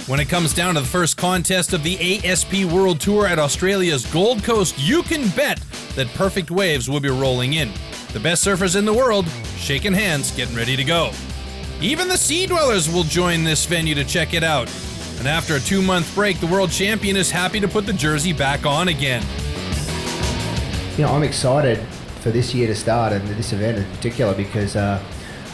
When it comes down to the first contest of the ASP World Tour at Australia's Gold Coast, you can bet that perfect waves will be rolling in. The best surfers in the world shaking hands, getting ready to go. Even the Sea Dwellers will join this venue to check it out. And after a 2-month break, the world champion is happy to put the jersey back on again. You know, I'm excited for this year to start, and this event in particular, because I've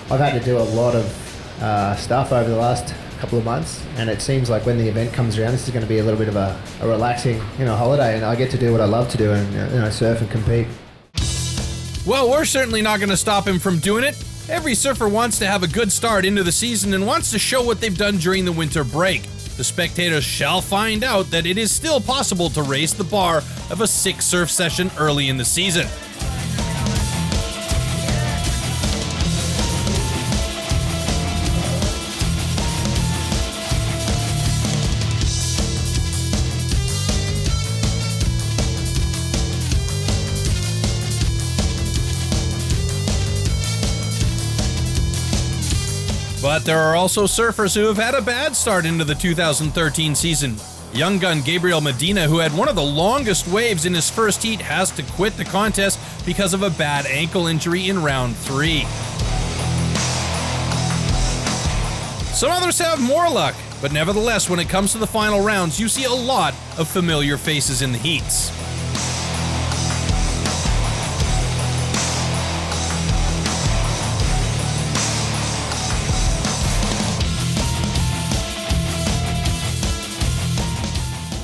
had to do a lot of stuff over the last couple of months, and it seems like when the event comes around, this is going to be a little bit of a relaxing, holiday, and I get to do what I love to do, and surf and compete. Well, we're certainly not going to stop him from doing it. Every surfer wants to have a good start into the season and wants to show what they've done during the winter break. The spectators shall find out that it is still possible to raise the bar of a 6-surf session early in the season. But there are also surfers who have had a bad start into the 2013 season. Young gun Gabriel Medina, who had one of the longest waves in his first heat, has to quit the contest because of a bad ankle injury in round 3. Some others have more luck, but nevertheless, when it comes to the final rounds, you see a lot of familiar faces in the heats.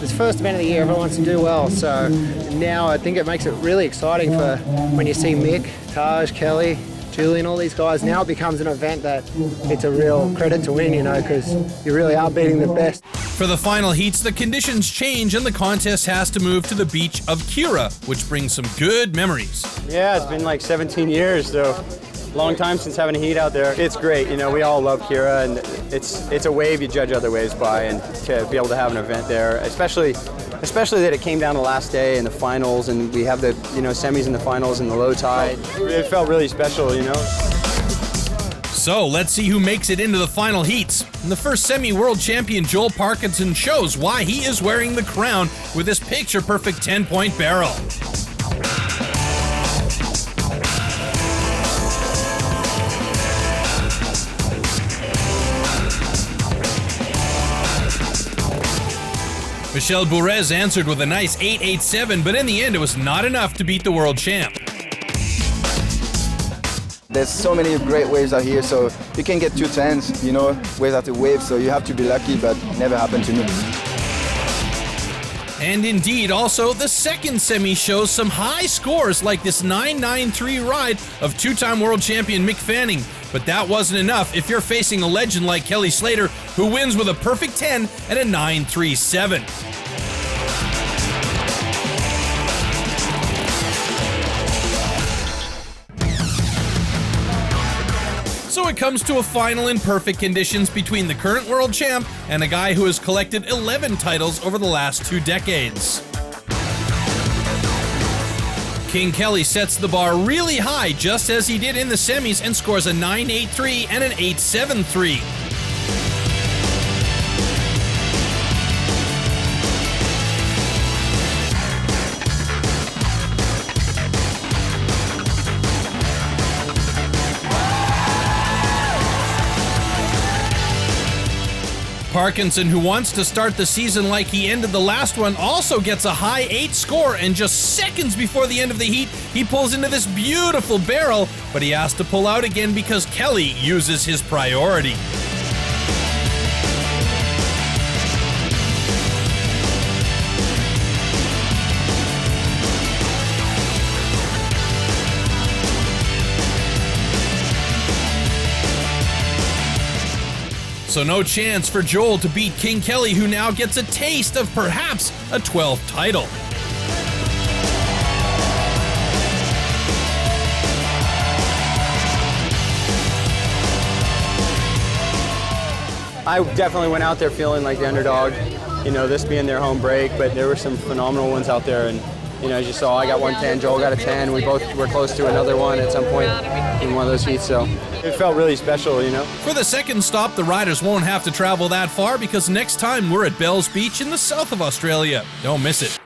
This first event of the year, everyone wants to do well, so now I think it makes it really exciting for when you see Mick, Taj, Kelly, Julian, all these guys. Now it becomes an event that it's a real credit to win, because you really are beating the best. For the final heats, the conditions change and the contest has to move to the beach of Kira, which brings some good memories. Yeah, it's been like 17 years, so long time since having a heat out there. It's great, we all love Kira, and it's a wave you judge other waves by, and to be able to have an event there, especially that it came down the last day in the finals, and we have the semis and the finals in the low tide. It felt really special, So let's see who makes it into the final heats. And the first semi-world champion Joel Parkinson shows why he is wearing the crown with his picture-perfect 10-point barrel. Michel Bourrez answered with a nice 8.87, but in the end it was not enough to beat the world champ. There's so many great waves out here, so you can get 2 10s, wave after wave, so you have to be lucky, but never happened to me. And indeed, also, the second semi shows some high scores like this 9.93 ride of 2-time world champion Mick Fanning. But that wasn't enough if you're facing a legend like Kelly Slater, who wins with a perfect 10 and a 9.37. So it comes to a final in perfect conditions between the current world champ and a guy who has collected 11 titles over the last 2 decades. King Kelly sets the bar really high, just as he did in the semis, and scores a 9.83 and an 8.73. Parkinson, who wants to start the season like he ended the last one, also gets a high 8 score, and just seconds before the end of the heat, he pulls into this beautiful barrel, but he has to pull out again because Kelly uses his priority. So no chance for Joel to beat King Kelly, who now gets a taste of perhaps a 12th title. I definitely went out there feeling like the underdog, this being their home break, but there were some phenomenal ones out there, and You know, as you saw, I got 110, Joel got a 10. We both were close to another one at some point in one of those heats, so it felt really special, you know. For the second stop, the riders won't have to travel that far because next time we're at Bells Beach in the south of Australia. Don't miss it.